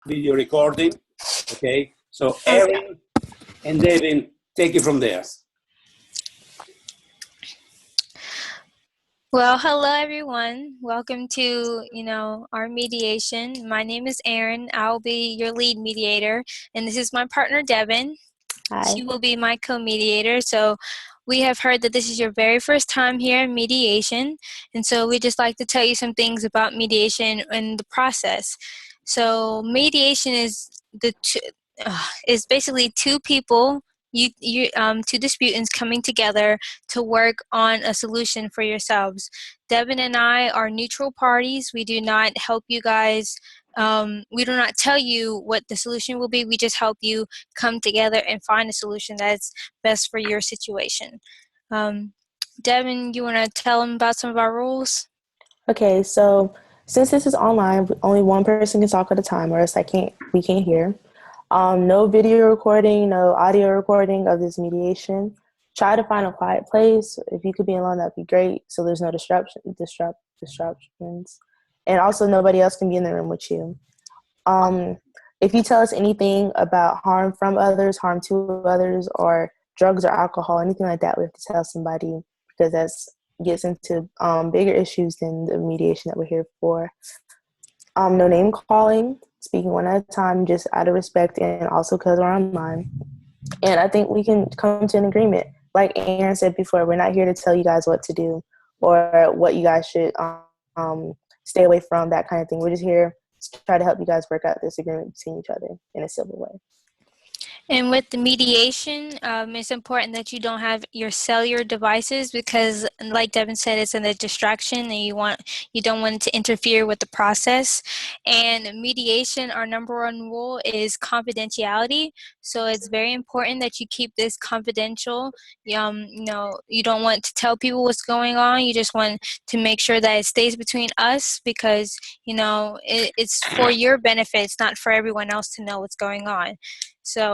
video recording. Okay, so Erin and Devin, take it from there. Well, hello everyone. Welcome to, our mediation. My name is Erin. I'll be your lead mediator, and this is my partner Devin. Hi. She will be my co-mediator. So we have heard that this is your very first time here in mediation, and so we just like to tell you some things about mediation and the process. So mediation is is basically two people, two disputants coming together to work on a solution for yourselves. Devin and I are neutral parties. We do not help you guys. We do not tell you what the solution will be. We just help you come together and find a solution that's best for your situation. Devin, you want to tell them about some of our rules? Okay, so since this is online, only one person can talk at a time, or else we can't hear. No video recording, no audio recording of this mediation. Try to find a quiet place. If you could be alone, that'd be great, so there's no disruptions. And also, nobody else can be in the room with you. If you tell us anything about harm from others, harm to others, or drugs or alcohol, anything like that, we have to tell somebody, because that gets into bigger issues than the mediation that we're here for. No name calling, speaking one at a time, just out of respect, and also because we're online. And I think we can come to an agreement. Like Aaron said before, we're not here to tell you guys what to do or what you guys should stay away from, that kind of thing. We're just here to try to help you guys work out this agreement between each other in a civil way. And with the mediation, it's important that you don't have your cellular devices, because, like Devin said, it's a distraction, and you don't want it to interfere with the process. And mediation, our number one rule is confidentiality. So it's very important that you keep this confidential. You don't want to tell people what's going on. You just want to make sure that it stays between us, because it's for your benefit. It's not for everyone else to know what's going on. So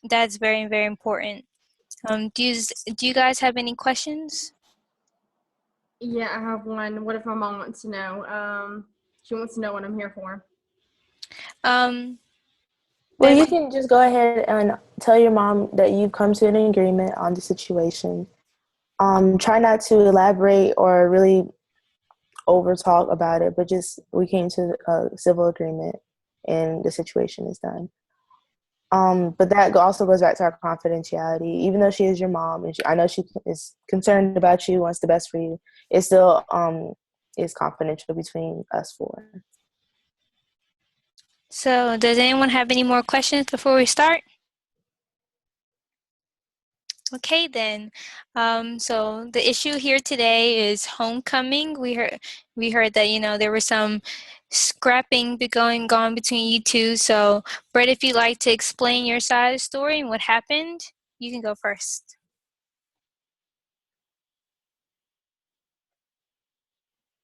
that's very, very important. Do you guys have any questions? Yeah, I have one. What if my mom wants to know? She wants to know what I'm here for. Well, you can just go ahead and tell your mom that you've come to an agreement on the situation. Try not to elaborate or really over talk about it, but just we came to a civil agreement and the situation is done. But that also goes back to our confidentiality. Even though she is your mom, and I know she is concerned about you, wants the best for you, it still is confidential between us four. So does anyone have any more questions before we start? Okay, then. So the issue here today is homecoming. We heard that there was some scrapping going on between you two. So Brett, if you'd like to explain your side of the story and what happened, you can go first.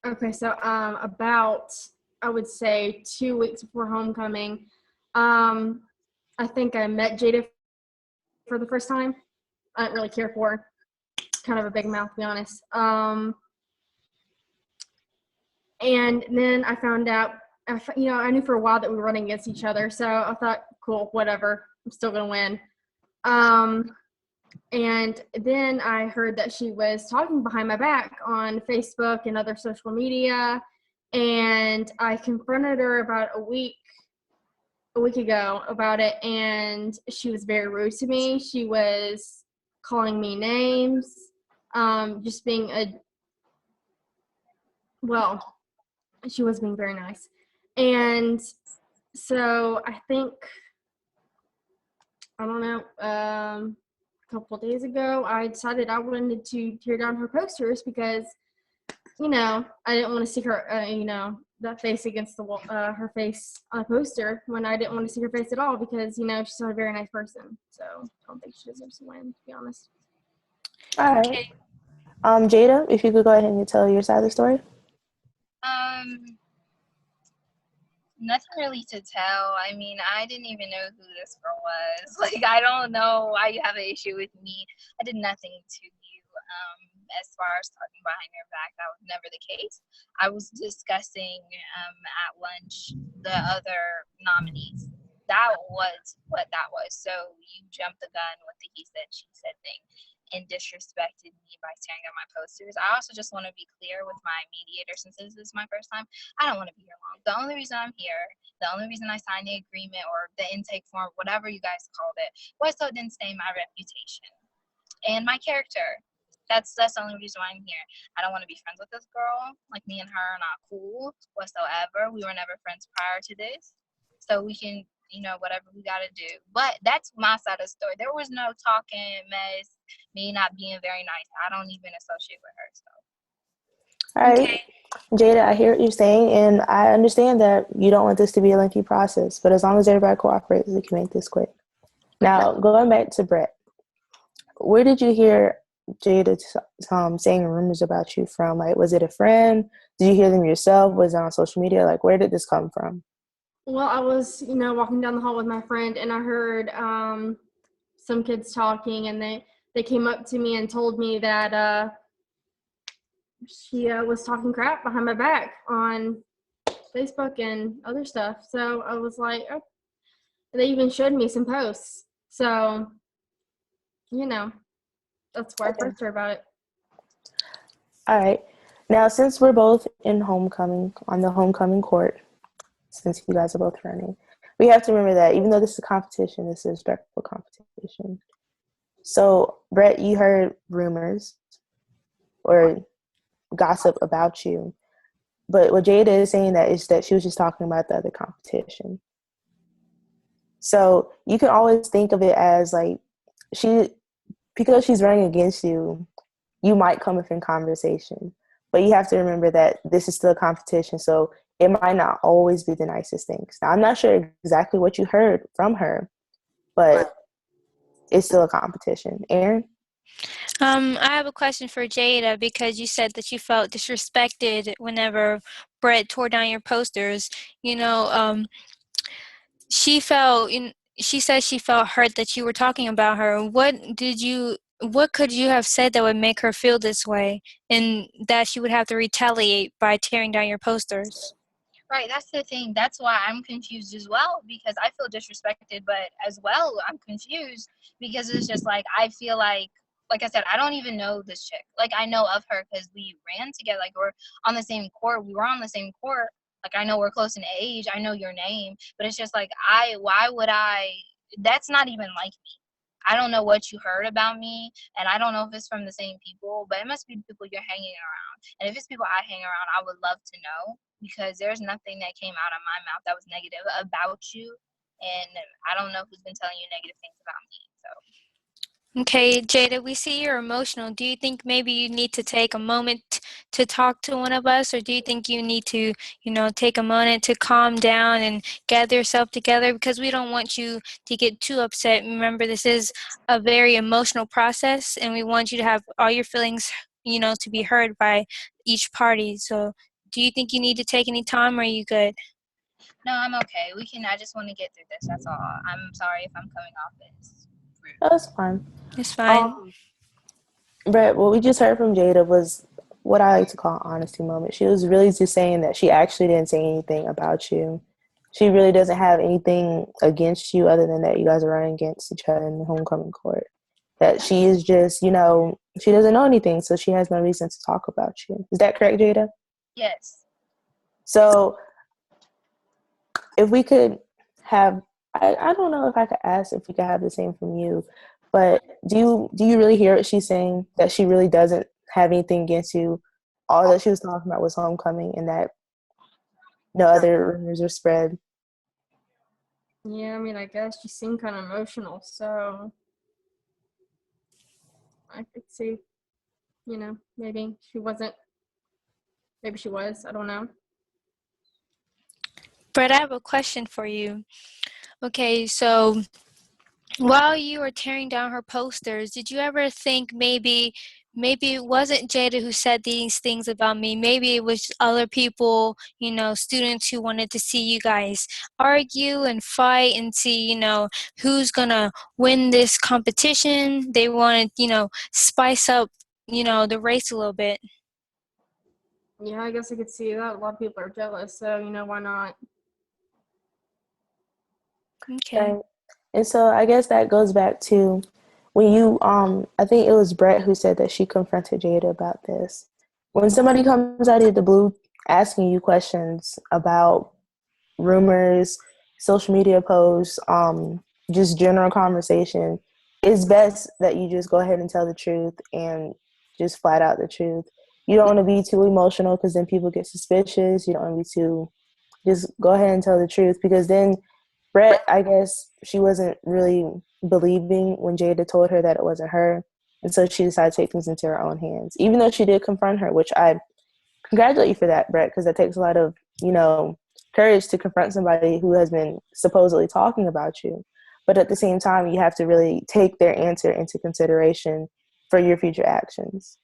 Okay, so about, I would say, 2 weeks before homecoming, I think I met Jada for the first time. I didn't really care for her. Kind of a big mouth, to be honest. And then I found out, I knew for a while that we were running against each other, so I thought, cool, whatever, I'm still gonna win. And then I heard that she was talking behind my back on Facebook and other social media, and I confronted her about a week ago about it, and she was very rude to me. She was calling me names, just being she was being very nice. And so I think, I don't know, a couple of days ago, I decided I wanted to tear down her posters because, I didn't want to see her, that face against the wall, her face on a poster, when I didn't want to see her face at all, because, she's not a very nice person. So I don't think she deserves to win, to be honest. All right. Okay. Jada, if you could go ahead and tell your side of the story. Nothing really to tell. I mean, I didn't even know who this girl was. Like, I don't know why you have an issue with me. I did nothing to you. as far as talking behind your back, that was never the case. I was discussing at lunch the other nominees. That was what that was. So you jumped the gun with the he said, she said thing and disrespected me by tearing down my posters. I also just want to be clear with my mediator, since this is my first time, I don't want to be here long. The only reason I'm here, the only reason I signed the agreement or the intake form, whatever you guys called it, was so it didn't stain my reputation and my character. That's the only reason why I'm here. I don't want to be friends with this girl. Like, me and her are not cool whatsoever. We were never friends prior to this. So we can, whatever we got to do. But that's my side of the story. There was no talking mess, me not being very nice. I don't even associate with her. So. All right. Jada, I hear what you're saying, and I understand that you don't want this to be a lengthy process, but as long as everybody cooperates, we can make this quick. Now, going back to Brett, where did you hear Jada saying rumors about you from? Like, was it a friend? Did you hear them yourself? Was it on social media? Like, where did this come from? Well, I was, walking down the hall with my friend, and I heard some kids talking, and they came up to me and told me that she was talking crap behind my back on Facebook and other stuff. So I was like, oh. They even showed me some posts. So, that's where I first heard about it. All right. Now, since we're both on the homecoming court, since you guys are both running, we have to remember that even though this is a competition, this is a respectful competition. So, Brett, you heard rumors or gossip about you, but what Jada is saying is that she was just talking about the other competition. So you can always think of it as like because she's running against you, you might come up in conversation, but you have to remember that this is still a competition, so it might not always be the nicest things. Now, I'm not sure exactly what you heard from her, but it's still a competition. Aaron? I have a question for Jada, because you said that you felt disrespected whenever Brett tore down your posters. She said she felt hurt that you were talking about her. What could you have said that would make her feel this way, and that she would have to retaliate by tearing down your posters? Right, that's the thing. That's why I'm confused as well, because I feel disrespected, but as well, I'm confused because it's just like, I feel like I said, I don't even know this chick. Like, I know of her because we ran together. Like, we're on the same court. We were on the same court. Like, I know we're close in age. I know your name. But it's just like, why would I? That's not even like me. I don't know what you heard about me, and I don't know if it's from the same people, but it must be the people you're hanging around. And if it's people I hang around, I would love to know, because there's nothing that came out of my mouth that was negative about you, and I don't know who's been telling you negative things about me. So. Okay, Jada, we see you're emotional. Do you think maybe you need to take a moment to talk to one of us, or do you think you need to, take a moment to calm down and gather yourself together? Because we don't want you to get too upset. Remember, this is a very emotional process, and we want you to have all your feelings, to be heard by each party. So do you think you need to take any time, or are you good? No, I'm okay. I just want to get through this. That's all. I'm sorry if I'm coming off as rude. That's fine. It's fine. Brett, what we just heard from Jada was what I like to call an honesty moment. She was really just saying that she actually didn't say anything about you. She really doesn't have anything against you other than that you guys are running against each other in the homecoming court. That she is just, she doesn't know anything, so she has no reason to talk about you. Is that correct, Jada? Yes. So if we could have, I don't know if I could ask if we could have the same from you, but do you really hear what she's saying, that she really doesn't have anything against you? All that she was talking about was homecoming, and that no other rumors are spread. Yeah, I mean, I guess she seemed kind of emotional, so I could see, maybe she wasn't, maybe she was, I don't know. Brett, I have a question for you. Okay, so while you were tearing down her posters, did you ever think maybe it wasn't Jada who said these things about me? Maybe it was other people, students who wanted to see you guys argue and fight and see, who's gonna win this competition. They wanted, spice up the race a little bit. Yeah, I guess I could see that. A lot of people are jealous, so why not? Okay. Right. And so I guess that goes back to when you I think it was Brett who said that she confronted Jada about this. When somebody comes out of the blue asking you questions about rumors, social media posts, just general conversation, it's best that you just go ahead and tell the truth and just flat out the truth. You don't want to be too emotional because then people get suspicious. You don't want to be too, just go ahead and tell the truth, because then Brett, I guess she wasn't really believing when Jada told her that it wasn't her. And so she decided to take things into her own hands, even though she did confront her, which I congratulate you for that, Brett, because that takes a lot of, courage to confront somebody who has been supposedly talking about you. But at the same time, you have to really take their answer into consideration for your future actions.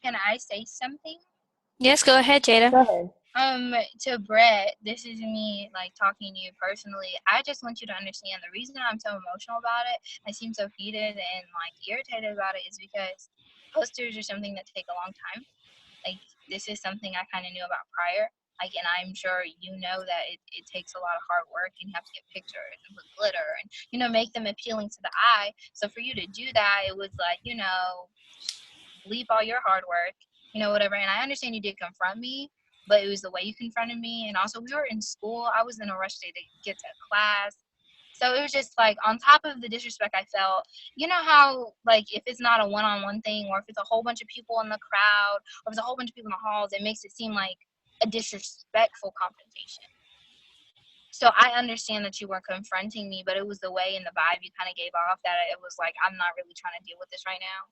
Can I say something? Yes, go ahead, Jada. Go ahead. To Brett, this is me like talking to you personally. I just want you to understand the reason I'm so emotional about it, I seem so heated and like irritated about it, is because posters are something that take a long time. Like, this is something I kind of knew about prior. Like, and I'm sure that it takes a lot of hard work, and you have to get pictures and put glitter and, make them appealing to the eye. So for you to do that, it was like, leave all your hard work, whatever. And I understand you did confront me, but it was the way you confronted me. And also, we were in school. I was in a rush to get to class. So it was just like, on top of the disrespect I felt, how, like, if it's not a one-on-one thing, or if it's a whole bunch of people in the crowd, or if it's a whole bunch of people in the halls, it makes it seem like a disrespectful confrontation. So I understand that you were confronting me, but it was the way and the vibe you kind of gave off that it was like, I'm not really trying to deal with this right now.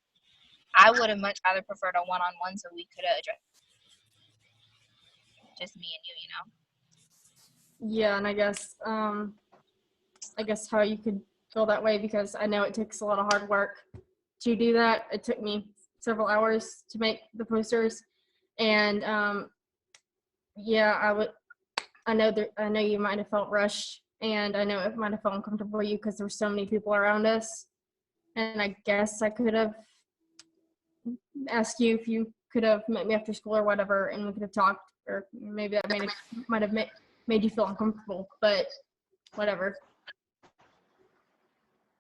I would have much rather preferred a one-on-one so we could have addressed just me and you, Yeah, and I guess how you could feel that way, because I know it takes a lot of hard work to do that. It took me several hours to make the posters, and yeah, I know you might have felt rushed, and I know it might have felt uncomfortable for you because there were so many people around us. And I guess I could have asked you if you could have met me after school or whatever, and we could have talked, or maybe that might have made you feel uncomfortable, but whatever.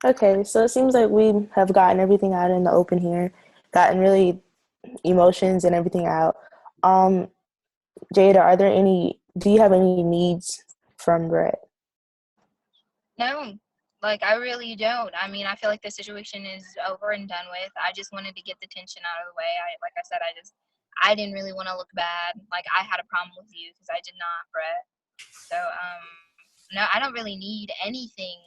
Okay, so it seems like we have gotten everything out in the open here, gotten really emotions and everything out. Jada, do you have any needs from Brett? No, like, I really don't. I mean, I feel like the situation is over and done with. I just wanted to get the tension out of the way. Like I said, I didn't really want to look bad. Like, I had a problem with you because I did not, Brett. So, no, I don't really need anything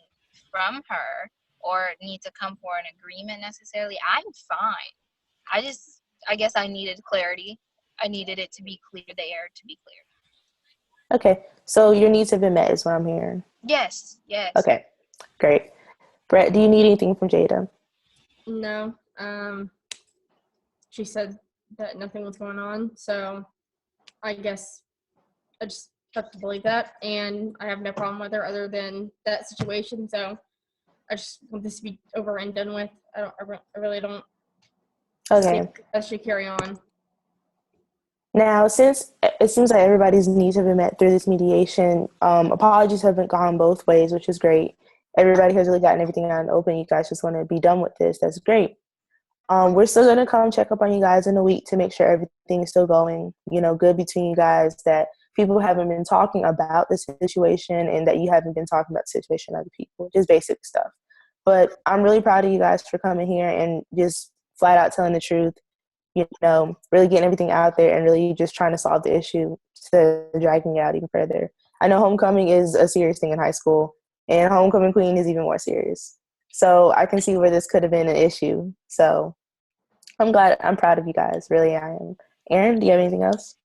from her or need to come for an agreement necessarily. I'm fine. I guess I needed clarity. I needed it to be clear, the air to be clear. Okay, so your needs have been met is what I'm hearing. Yes. Okay, great. Brett, do you need anything from Jada? No. She said that nothing was going on, so I guess I just have to believe that, and I have no problem with her other than that situation. So I just want this to be over and done with. I really don't. Okay. I should carry on. Now, since it seems like everybody's needs have been met through this mediation, apologies haven't gone both ways, which is great. Everybody has really gotten everything out in the open. You guys just want to be done with this. That's great. We're still going to come check up on you guys in a week to make sure everything is still going, good between you guys, that people haven't been talking about the situation and that you haven't been talking about the situation with other people, just basic stuff. But I'm really proud of you guys for coming here and just flat out telling the truth, really getting everything out there and really just trying to solve the issue instead of dragging it out even further. I know homecoming is a serious thing in high school, and homecoming queen is even more serious. So I can see where this could have been an issue. So I'm proud of you guys. Really, I am. Erin, do you have anything else?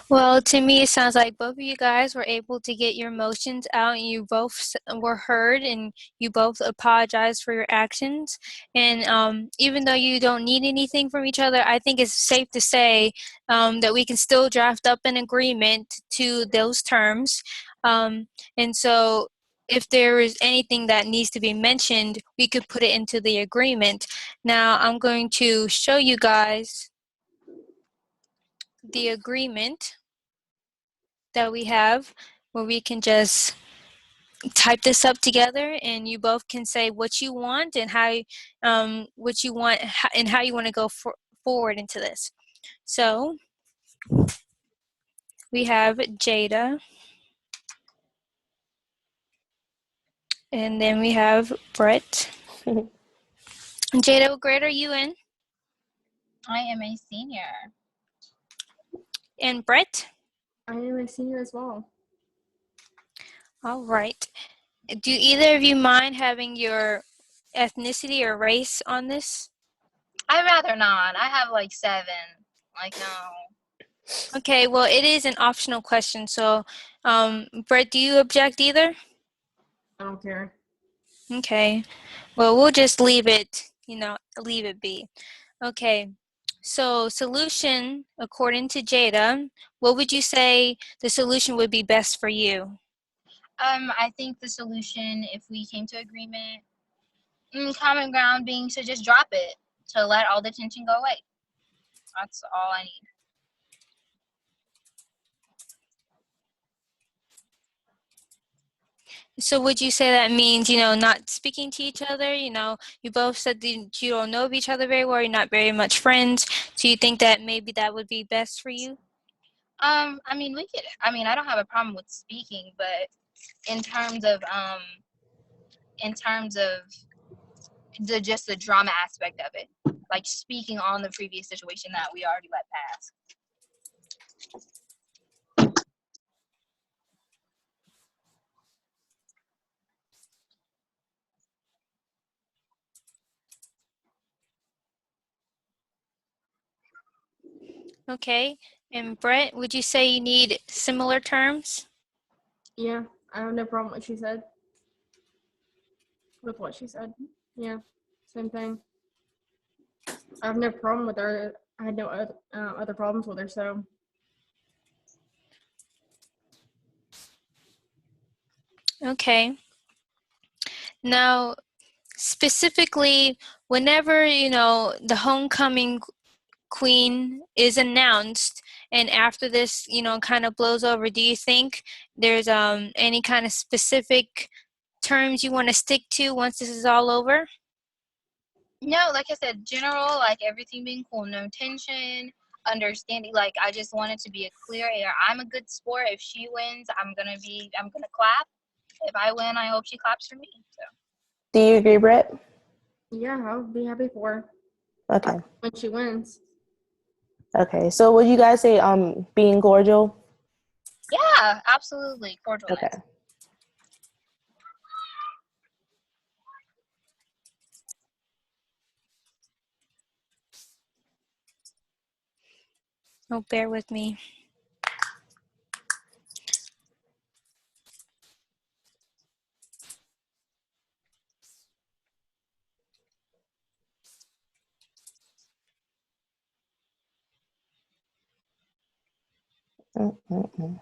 Well, to me, it sounds like both of you guys were able to get your emotions out, and you both were heard, and you both apologized for your actions. And even though you don't need anything from each other, I think it's safe to say that we can still draft up an agreement to those terms. And so if there is anything that needs to be mentioned, we could put it into the agreement. Now, I'm going to show you guys the agreement that we have, where we can just type this up together, and you both can say what you want and how what you want and how you want to go forward into this. So we have Jada, and then we have Brett. Jada, what grade are you in? I am a senior. And Brett? I am a senior as well. All right. Do either of you mind having your ethnicity or race on this? I'd rather not. I have like 7. Like, no. Okay, well, it is an optional question. So, Brett, do you object either? I don't care. Okay. Well, we'll just leave it, leave it be. Okay. So, solution, according to Jada, what would you say the solution would be best for you? I think the solution, if we came to agreement, common ground being to just drop it, to let all the tension go away. That's all I need. So would you say that means, not speaking to each other? You both said that you don't know of each other very well, you're not very much friends. So you think that maybe that would be best for you? I don't have a problem with speaking, but in terms of the drama aspect of it, like speaking on the previous situation that we already let pass. Okay. And Brett, would you say you need similar terms? Yeah, I have no problem with what she said. With what she said. Yeah, same thing. I have no problem with her. I had no other problems with her, so. Okay. Now, specifically, whenever, the homecoming queen is announced, and after this, kind of blows over, do you think there's any kind of specific terms you want to stick to once this is all over? No, like I said, general, like everything being cool, no tension, understanding. Like I just want it to be a clear air. I'm a good sport. If she wins, I'm gonna clap. If I win, I hope she claps for me. So. Do you agree, Brett? Yeah, I'll be happy for her Okay. when she wins. Okay. So would you guys say being cordial? Yeah, absolutely. Cordialness. Okay. Oh, bear with me. Mm-mm-mm.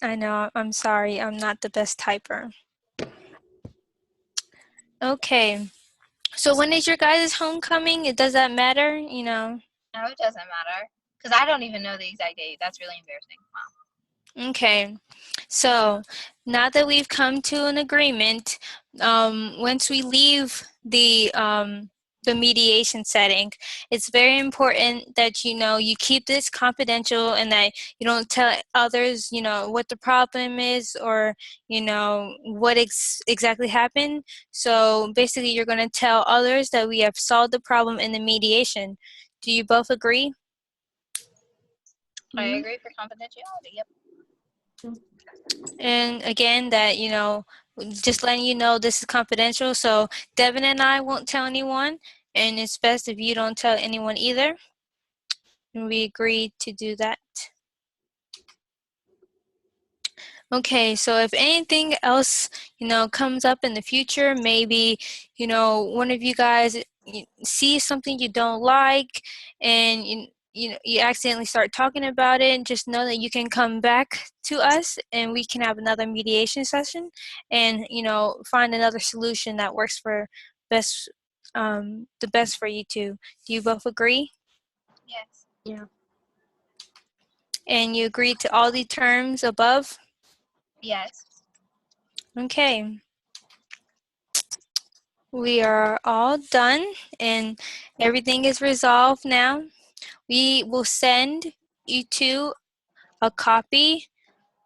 I know, I'm sorry, I'm not the best typer. Okay, so when is your guys' homecoming? Does that matter? No, it doesn't matter. Because I don't even know the exact date. That's really embarrassing. Wow. Okay, so now that we've come to an agreement, once we leave the mediation setting, it's very important that you keep this confidential, and that you don't tell others what the problem is, or what exactly happened. So basically, you're going to tell others that we have solved the problem in the mediation. Do you both agree? I agree for confidentiality. Yep. And again, that just letting you know this is confidential, so Devin and I won't tell anyone, and it's best if you don't tell anyone either. And we agreed to do that. Okay, so if anything else comes up in the future, maybe one of you guys sees something you don't like, and you accidentally start talking about it, just know that you can come back to us and we can have another mediation session and find another solution that works for best the best for you two. Do you both agree? Yes. Yeah. And you agree to all the terms above? Yes. Okay. We are all done and everything is resolved now. We will send you two a copy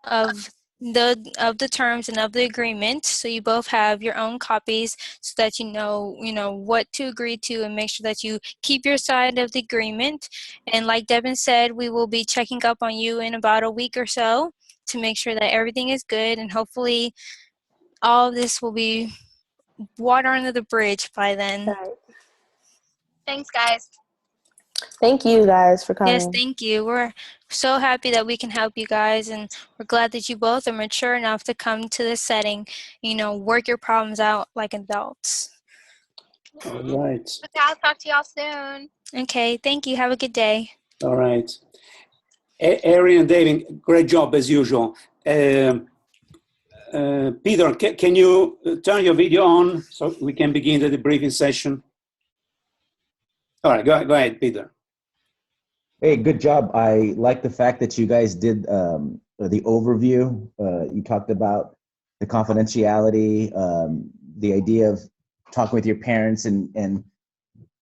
of the terms and of the agreement, so you both have your own copies, so that you know what to agree to, and make sure that you keep your side of the agreement. And like Devin said, we will be checking up on you in about a week or so to make sure that everything is good, and hopefully all of this will be water under the bridge by then. Right. Thanks, guys. Thank you guys for coming. Yes, thank you. We're so happy that we can help you guys, and we're glad that you both are mature enough to come to this setting, work your problems out like adults. All right. Okay, I'll talk to y'all soon. Okay, thank you. Have a good day. All right. Erin and David, great job as usual. Peter, can you turn your video on so we can begin the debriefing session? All right, go ahead, Peter. Hey, good job. I like the fact that you guys did the overview. You talked about the confidentiality, the idea of talking with your parents and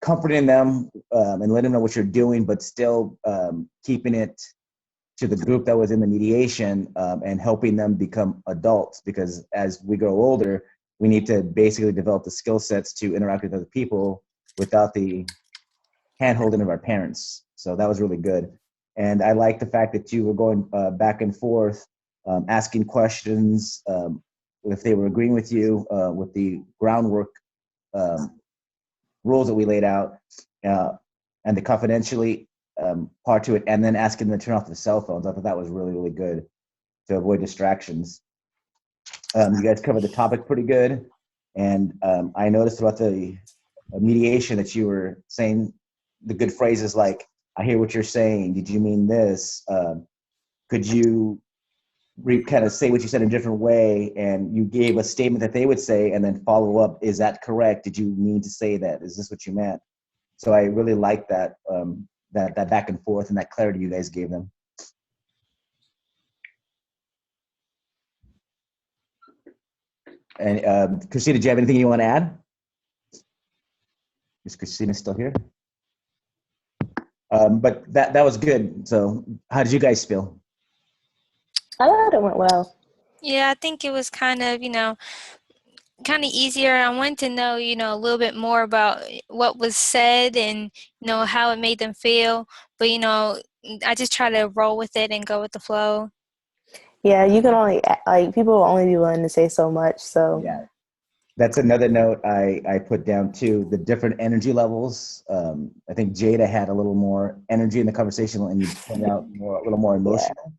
comforting them and letting them know what you're doing, but still keeping it to the group that was in the mediation and helping them become adults, because as we grow older, we need to basically develop the skill sets to interact with other people without the hand-holding of our parents. So that was really good. And I like the fact that you were going back and forth, asking questions, if they were agreeing with you with the groundwork rules that we laid out, and the confidentially part to it, and then asking them to turn off the cell phones. I thought that was really, really good to avoid distractions. You guys covered the topic pretty good. And I noticed throughout the mediation that you were saying the good phrases like, I hear what you're saying. Did you mean this? Could you kind of say what you said in a different way? And you gave a statement that they would say and then follow up. Is that correct? Did you mean to say that? Is this what you meant? So I really like that, that back and forth and that clarity you guys gave them. And Christina, do you have anything you want to add? Is Christina still here? But that was good. So how did you guys feel? I thought it went well. Yeah, I think it was kind of easier. I wanted to know, a little bit more about what was said and, how it made them feel. But, I just try to roll with it and go with the flow. Yeah, you can only, people will only be willing to say so much. So Yeah, that's another note I put down too, the different energy levels. I think Jada had a little more energy in the conversation and you pointed out a little more emotional.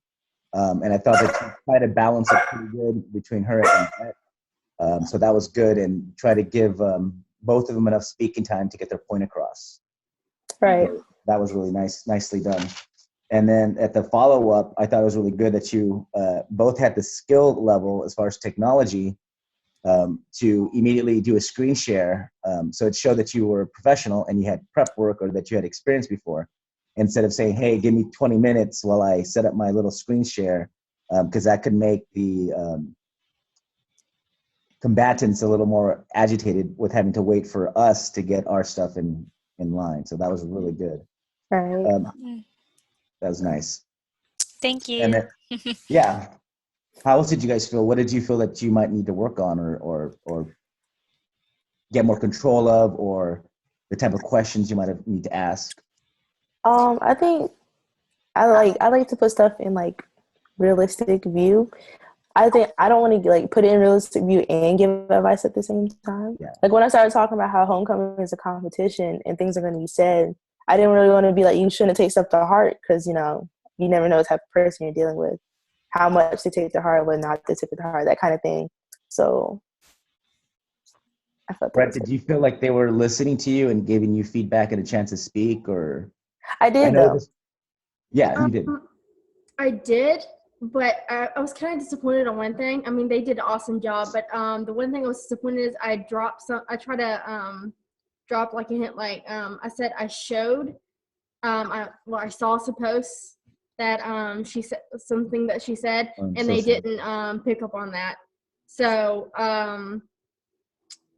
Yeah. And I thought that she tried to balance it pretty good between her and Brett. So that was good, and try to give both of them enough speaking time to get their point across. Right. So that was really nicely done. And then at the follow-up, I thought it was really good that you both had the skill level as far as technology to immediately do a screen share. So it showed that you were a professional and you had prep work or that you had experience before, instead of saying, hey, give me 20 minutes while I set up my little screen share, because that could make the combatants a little more agitated with having to wait for us to get our stuff in line. So that was really good. Right. That was nice. Thank you. And then, yeah. How else did you guys feel? What did you feel that you might need to work on or get more control of, or the type of questions you might need to ask? I think I like to put stuff in like realistic view. I think I don't want to put it in realistic view and give advice at the same time. Yeah. Like when I started talking about how homecoming is a competition and things are going to be said, I didn't really want to be like, you shouldn't take stuff to heart, because you never know the type of person you're dealing with, how much to take to heart, what not to take to heart, that kind of thing. So I felt Brett, did you feel like they were listening to you and giving you feedback and a chance to speak? Or I did, though. Yeah, you did. I did, but I was kind of disappointed on one thing. I mean, they did an awesome job, but the one thing I was disappointed is I tried to drop like a hint, like I said I showed, I saw some posts that she said something that she said, and they didn't pick up on that. So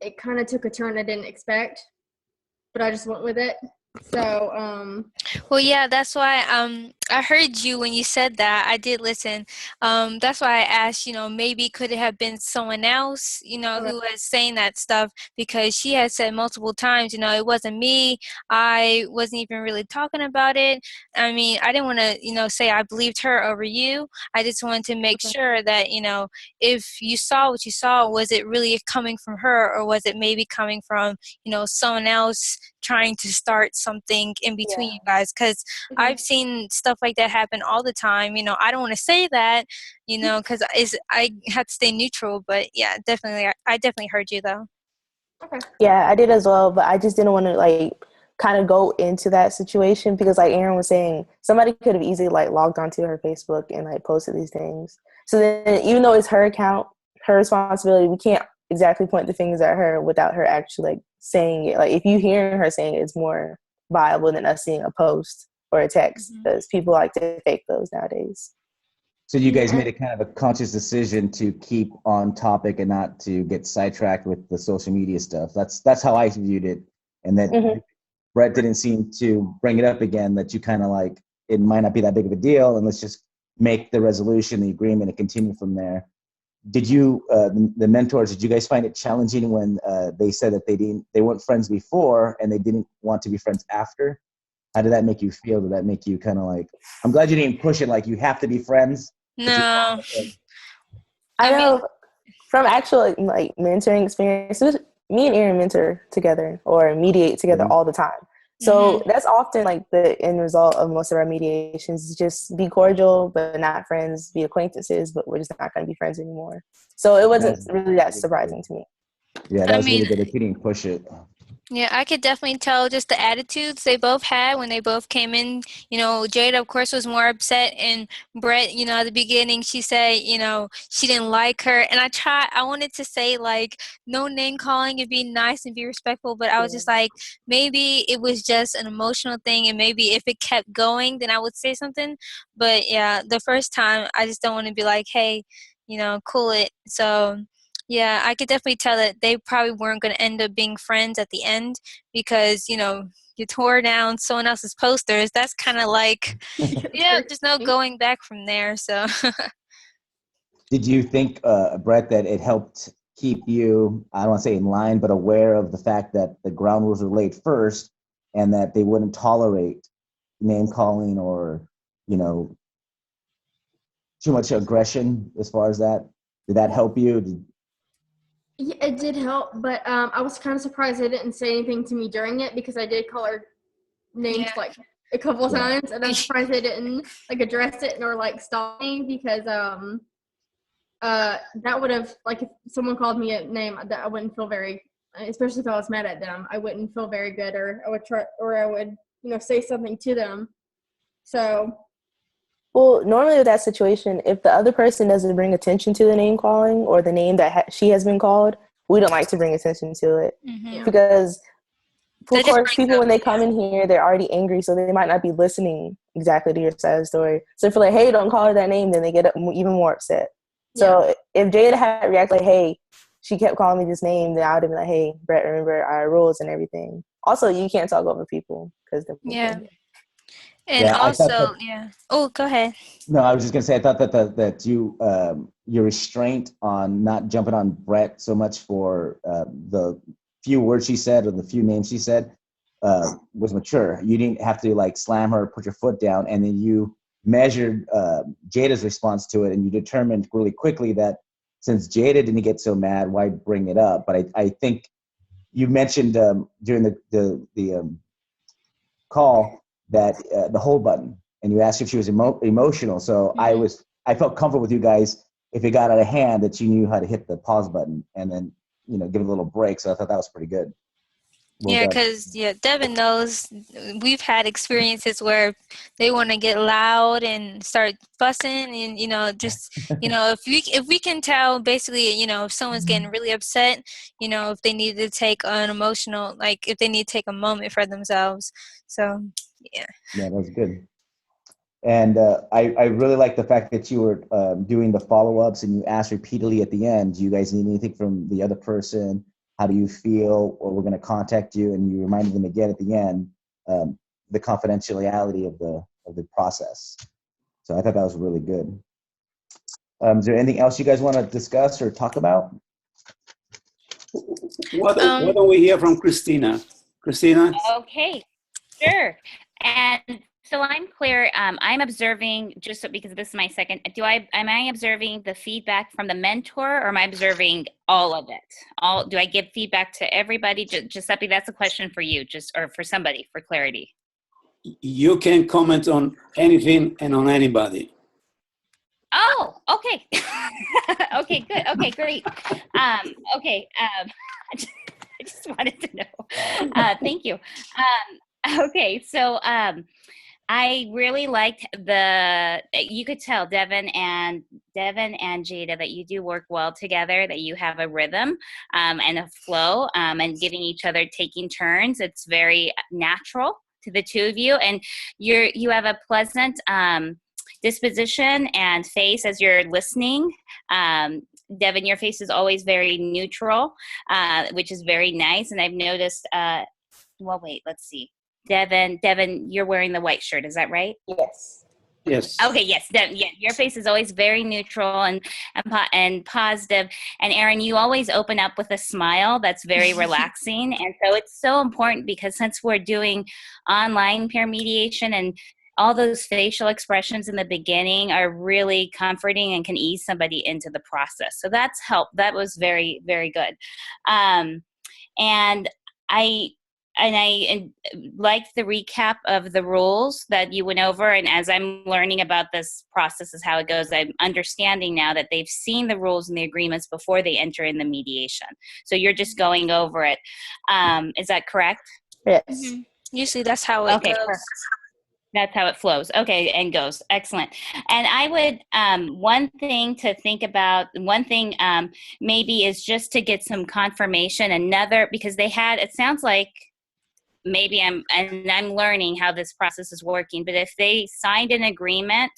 it kind of took a turn I didn't expect, but I just went with it. So Well, yeah, that's why I heard you when you said that. I did listen. That's why I asked, maybe could it have been someone else, who was saying that stuff, because she had said multiple times, it wasn't me. I wasn't even really talking about it. I mean, I didn't want to, say I believed her over you. I just wanted to make sure that, if you saw what you saw, was it really coming from her, or was it maybe coming from, someone else trying to start something in between you guys? Because I've seen stuff like that happen all the time. I don't want to say that, because I have to stay neutral. But yeah, definitely, I definitely heard you though. okay. Yeah, I did as well, but I just didn't want to like kind of go into that situation because, like Aaron was saying, somebody could have easily like logged onto her Facebook and like posted these things. So then, even though it's her account, her responsibility, we can't exactly point the fingers at her without her actually like saying it. Like if you hear her saying it, it's more viable than us seeing a post or a text because people like to fake those nowadays. So you guys made a kind of a conscious decision to keep on topic and not to get sidetracked with the social media stuff. That's how I viewed it. And that Brett didn't seem to bring it up again, that you kind of like, it might not be that big of a deal and let's just make the resolution, the agreement, and continue from there. Did you, the mentors, did you guys find it challenging when they said that they weren't friends before and they didn't want to be friends after? How did that make you feel? Did that make you kind of like, I'm glad you didn't push it like you have to be friends? No. I know from actual like mentoring experiences, me and Aaron mentor together or mediate together all the time. So that's often like the end result of most of our mediations is just be cordial, but not friends, be acquaintances, but we're just not going to be friends anymore. So it wasn't really that surprising to me. Yeah, that was really good. They didn't push it. Yeah, I could definitely tell just the attitudes they both had when they both came in. Jada, of course, was more upset. And Brett, at the beginning, she said, she didn't like her. And I wanted to say, like, no name calling and be nice and be respectful. But I was just like, maybe it was just an emotional thing. And maybe if it kept going, then I would say something. But yeah, the first time, I just don't want to be like, hey, cool it. So yeah, I could definitely tell that they probably weren't going to end up being friends at the end because, you tore down someone else's posters. That's kind of like, there's no going back from there. So, Did you think, Brett, that it helped keep you, I don't want to say in line, but aware of the fact that the ground rules were laid first and that they wouldn't tolerate name calling or, too much aggression as far as that? Did that help you? Yeah, it did help, but I was kind of surprised they didn't say anything to me during it because I did call her names like a couple of times, and I'm surprised they didn't like address it or like stop me because that would have like if someone called me a name that I wouldn't feel very, especially if I was mad at them, I wouldn't feel very good, or I would try, or I would say something to them. So. Well, normally with that situation, if the other person doesn't bring attention to the name calling or the name that she has been called, we don't like to bring attention to it because, of course, people when they come in here, they're already angry, so they might not be listening exactly to your side of the story. So if you're like, hey, don't call her that name, then they get even more upset. So if Jada had reacted like, hey, she kept calling me this name, then I would have been like, hey, Brett, remember our rules and everything. Also, you can't talk over people because they're And also, Oh, go ahead. No, I was just gonna say I thought that you your restraint on not jumping on Brett so much for the few words she said or the few names she said was mature. You didn't have to like slam her, put your foot down, and then you measured Jada's response to it, and you determined really quickly that since Jada didn't get so mad, why bring it up? But I think you mentioned during the call that the hold button, and you asked if she was emotional. So I felt comfortable with you guys if it got out of hand that you knew how to hit the pause button and then give it a little break. So I thought that was pretty good. Well Yeah, done. because Devin knows we've had experiences where they want to get loud and start fussing, and if we can tell basically, if someone's getting really upset, if they need to take an emotional, like if they need to take a moment for themselves. So yeah. Yeah, that's good. And I really like the fact that you were doing the follow-ups and you asked repeatedly at the end, do you guys need anything from the other person? How do you feel? Or we're going to contact you. And you reminded them again at the end, the confidentiality of the process. So I thought that was really good. Is there anything else you guys want to discuss or talk about? Why don't we hear from Christina? Christina? Okay, sure. And so I'm clear. I'm observing, just because this is my second. Am I observing the feedback from the mentor, or am I observing all of it? Do I give feedback to everybody? Giuseppe, that's a question for you, or for somebody, for clarity. You can comment on anything and on anybody. Oh, okay. Okay, good. Okay, great. Okay. I just wanted to know. Thank you. Okay, so I really liked you could tell Devin and Jada that you do work well together, that you have a rhythm and a flow, and giving each other, taking turns. It's very natural to the two of you, and you have a pleasant disposition and face as you're listening. Devin, your face is always very neutral, which is very nice. And I've noticed, well, wait, let's see. Devin, you're wearing the white shirt. Is that right? Yes. Yes. Okay, yes. Yeah, your face is always very neutral and positive. And Erin, you always open up with a smile that's very relaxing. And so it's so important, because since we're doing online peer mediation, and all those facial expressions in the beginning are really comforting and can ease somebody into the process. So that's helped. That was very, very good. And I liked the recap of the rules that you went over. And as I'm learning about this process, is how it goes, I'm understanding now that they've seen the rules and the agreements before they enter in the mediation. So you're just going over it. Is that correct? Yes. Mm-hmm. Usually that's how it Okay, goes. perfect. That's how it flows. Okay, and goes. Excellent. And I would, one thing to think about, maybe is just to get some confirmation, because it sounds like, maybe I'm learning how this process is working, but if they signed an agreement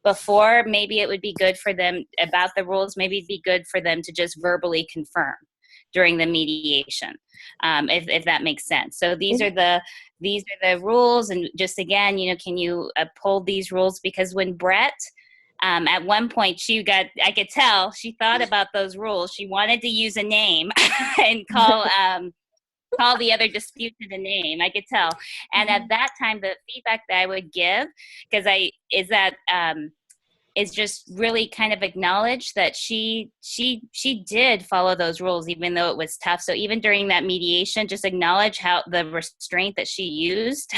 before, maybe it would be good for them about the rules. Maybe it'd be good for them to just verbally confirm during the mediation, if that makes sense. So these are the rules, and just again, can you uphold these rules? Because when Brett, at one point, I could tell she thought about those rules. She wanted to use a name and call the other dispute to the name. I could tell. And at that time, the feedback that I would give, is just really kind of acknowledge that she did follow those rules, even though it was tough. So even during that mediation, just acknowledge how the restraint that she used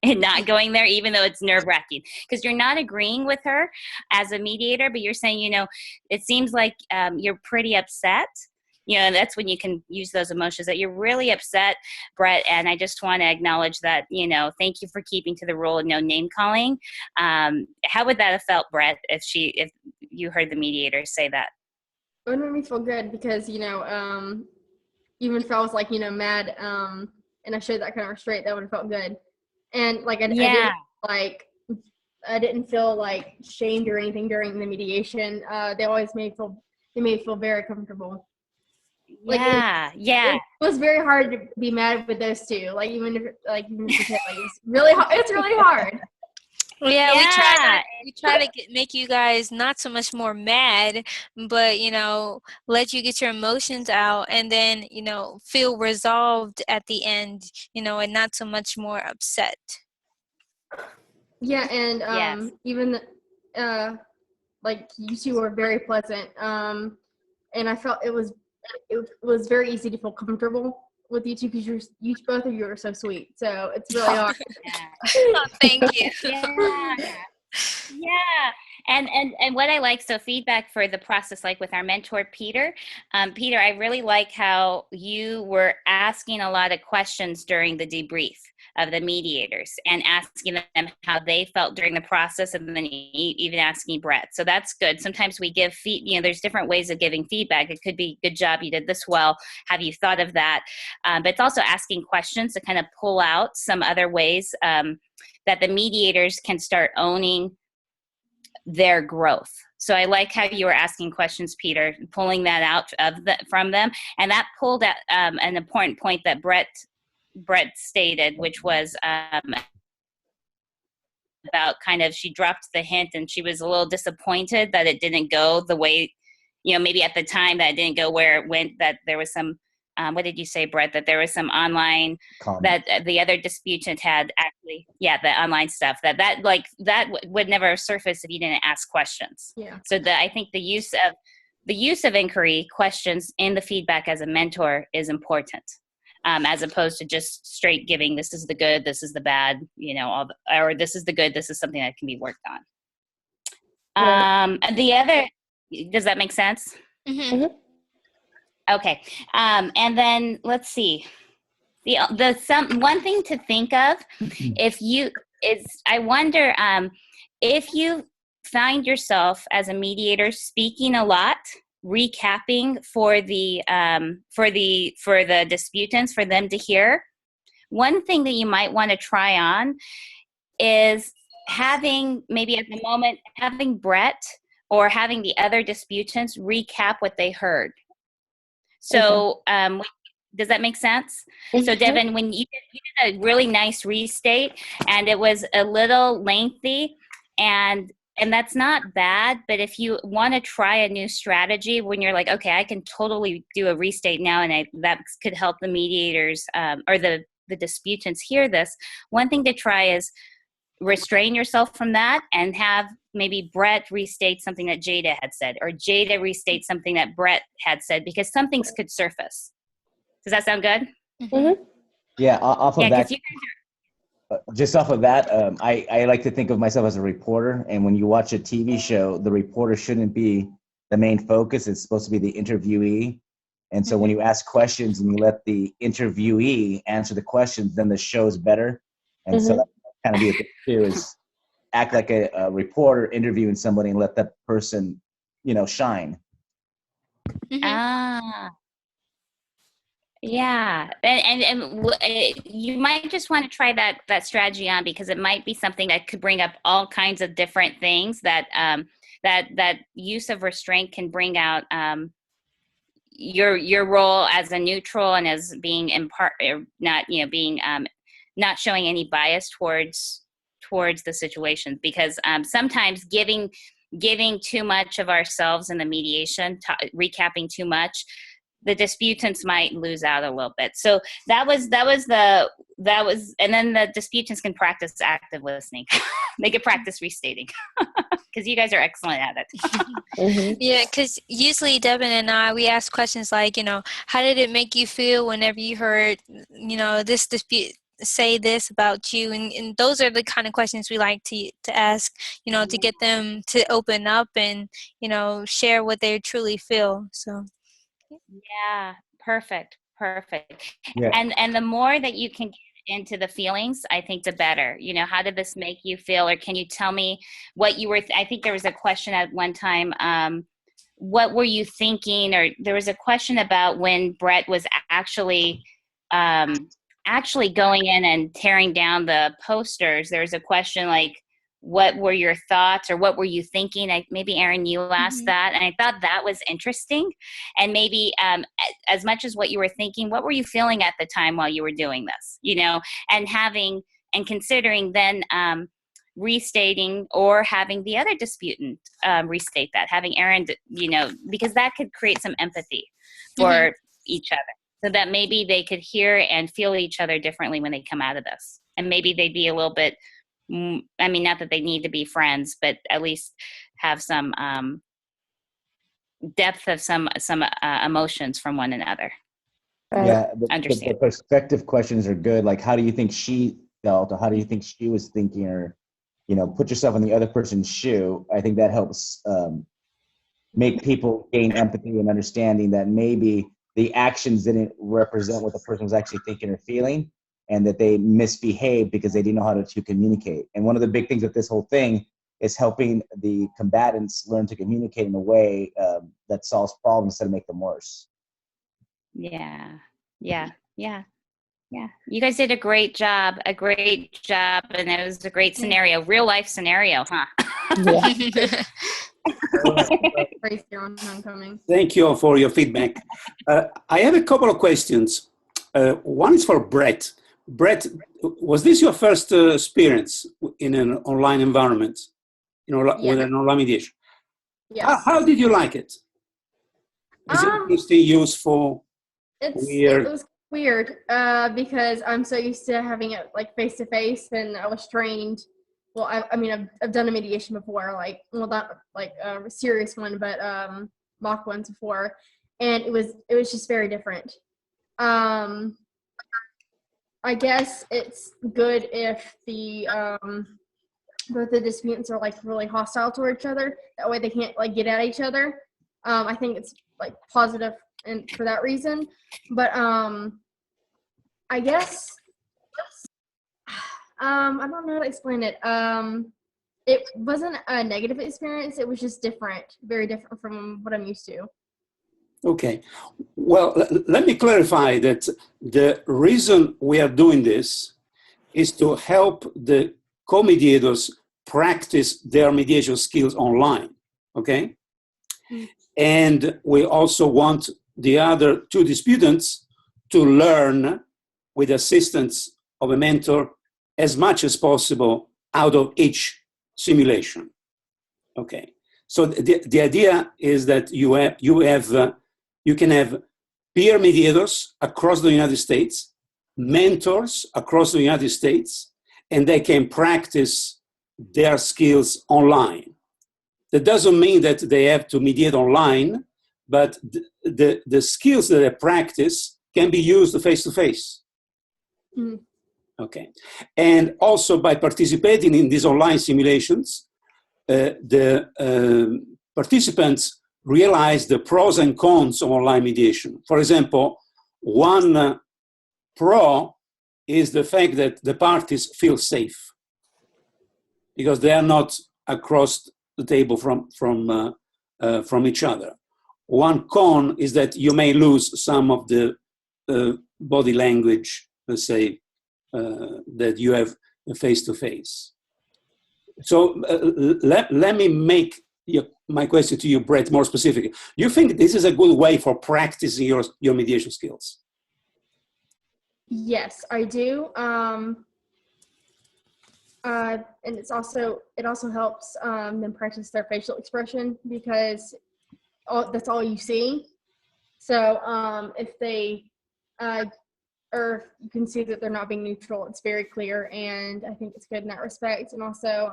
in not going there, even though it's nerve-wracking, because you're not agreeing with her as a mediator, but you're saying, it seems like you're pretty upset. That's when you can use those emotions, that you're really upset, Brett, and I just want to acknowledge that, thank you for keeping to the rule and no name calling. How would that have felt, Brett, if you heard the mediator say that? It would make me feel good, because, even if I was mad, and I showed that kind of restraint, that would have felt good. And I didn't feel shamed or anything during the mediation. They always made me feel very comfortable. It was very hard to be mad with those two. Even if it's really hard. It's really hard. Yeah, we try to make you guys not so much more mad, but let you get your emotions out, and then feel resolved at the end, and not so much more upset. Yeah, and even you two were very pleasant, and I felt it was very easy to feel comfortable with you two, because both of you are so sweet. So it's really hard. Oh, thank you. Yeah. And what I like, so feedback for the process, like with our mentor, Peter. Peter, I really like how you were asking a lot of questions during the debrief of the mediators and asking them how they felt during the process, and then even asking Brett. So that's good. Sometimes we give there's different ways of giving feedback. It could be, good job, you did this well. Have you thought of that? But it's also asking questions to kind of pull out some other ways that the mediators can start owning their growth. So I like how you were asking questions, Peter, pulling that out from them. And that pulled at an important point that Brett stated, which was about kind of, she dropped the hint and she was a little disappointed that it didn't go the way, maybe at the time that it didn't go where it went, that there was some, what did you say, Brett, that there was some online that the other disputant had actually, the online stuff that would never surface if you didn't ask questions. Yeah. So I think the use of inquiry questions in the feedback as a mentor is important. As opposed to just straight giving, this is the good, this is the bad, or this is the good, this is something that can be worked on. And the other, does that make sense? Mm-hmm. Okay. And then let's see. One thing to think of, I wonder if you find yourself as a mediator speaking a lot, recapping for the disputants, for them to hear. One thing that you might want to try on is having Brett or having the other disputants recap what they heard. So does that make sense? So Devin, when you did a really nice restate and it was a little lengthy, and that's not bad, but if you want to try a new strategy when you're like, okay, I can totally do a restate now, and that could help the mediators or the disputants hear this, one thing to try is restrain yourself from that and have maybe Brett restate something that Jada had said, or Jada restate something that Brett had said, because some things could surface. Does that sound good? Mm-hmm. Yeah, off of that. You Just off of that, I like to think of myself as a reporter, and when you watch a TV show, the reporter shouldn't be the main focus. It's supposed to be the interviewee. And so when you ask questions and you let the interviewee answer the questions, then the show's better. And so that kind of be a thing too, is act like a reporter interviewing somebody and let that person, shine. Yeah, and you might just want to try that strategy on, because it might be something that could bring up all kinds of different things that that use of restraint can bring out your role as a neutral and as being not showing any bias towards the situation, because sometimes giving too much of ourselves in the mediation, recapping too much, the disputants might lose out a little bit. So that was, and then the disputants can practice active listening. They can practice restating, because you guys are excellent at it. Yeah, because usually Devin and I, we ask questions like, how did it make you feel whenever you heard, this dispute say this about you? And those are the kind of questions we like to ask, to get them to open up and, share what they truly feel. So. Yeah, perfect. Yeah. And the more that you can get into the feelings, I think the better. How did this make you feel? Or can you tell me what you were, I think there was a question at one time, what were you thinking? Or there was a question about when Brett was actually going in and tearing down the posters. There was a question like, what were your thoughts, or what were you thinking? Maybe Erin, you asked that, and I thought that was interesting. And maybe as much as what you were thinking, what were you feeling at the time while you were doing this? And considering then restating, or having the other disputant restate that, having Erin, because that could create some empathy for each other, so that maybe they could hear and feel each other differently when they come out of this, and maybe they'd be a little bit. Not that they need to be friends, but at least have some depth of some emotions from one another. Yeah, the perspective questions are good. Like, how do you think she felt, or how do you think she was thinking, or put yourself in the other person's shoe. I think that helps make people gain empathy and understanding that maybe the actions didn't represent what the person was actually thinking or feeling, and that they misbehaved because they didn't know how to communicate. And one of the big things with this whole thing is helping the combatants learn to communicate in a way that solves problems instead of make them worse. Yeah. You guys did a great job, and it was a great scenario, real life scenario, huh? Yeah. Praise you on homecoming. Thank you for your feedback. I have a couple of questions. One is for Brett. Brett, was this your first experience in an online environment, with an online mediation? Yes. How did you like it? Is it interesting, useful, weird? It was weird because I'm so used to having it like face to face, and I was trained. Well, I've done a mediation before, not like a serious one, but mock ones before, and it was just very different. I guess it's good if the both the disputants are like really hostile toward each other. That way they can't like get at each other. I think it's like positive and for that reason. But I guess I don't know how to explain it. It wasn't a negative experience. It was just different, very different from what I'm used to. Okay. Well, let me clarify that the reason we are doing this is to help the co-mediators practice their mediation skills online, okay? Mm. And we also want the other two disputants to learn with assistance of a mentor as much as possible out of each simulation, okay? So the idea is that you can have peer mediators across the United States, mentors across the United States, and they can practice their skills online. That doesn't mean that they have to mediate online, but the skills that they practice can be used face-to-face. Mm. Okay. And also by participating in these online simulations, the participants realize the pros and cons of online mediation. For example, one pro is the fact that the parties feel safe because they are not across the table from each other. One con is that you may lose some of the body language, let's say, that you have face-to-face. So let me make my question to you, Brett, more specific. You think this is a good way for practicing your mediation skills? Yes, I do. And it also helps them practice their facial expression because that's all you see. So if they or you can see that they're not being neutral, it's very clear, and I think it's good in that respect. And also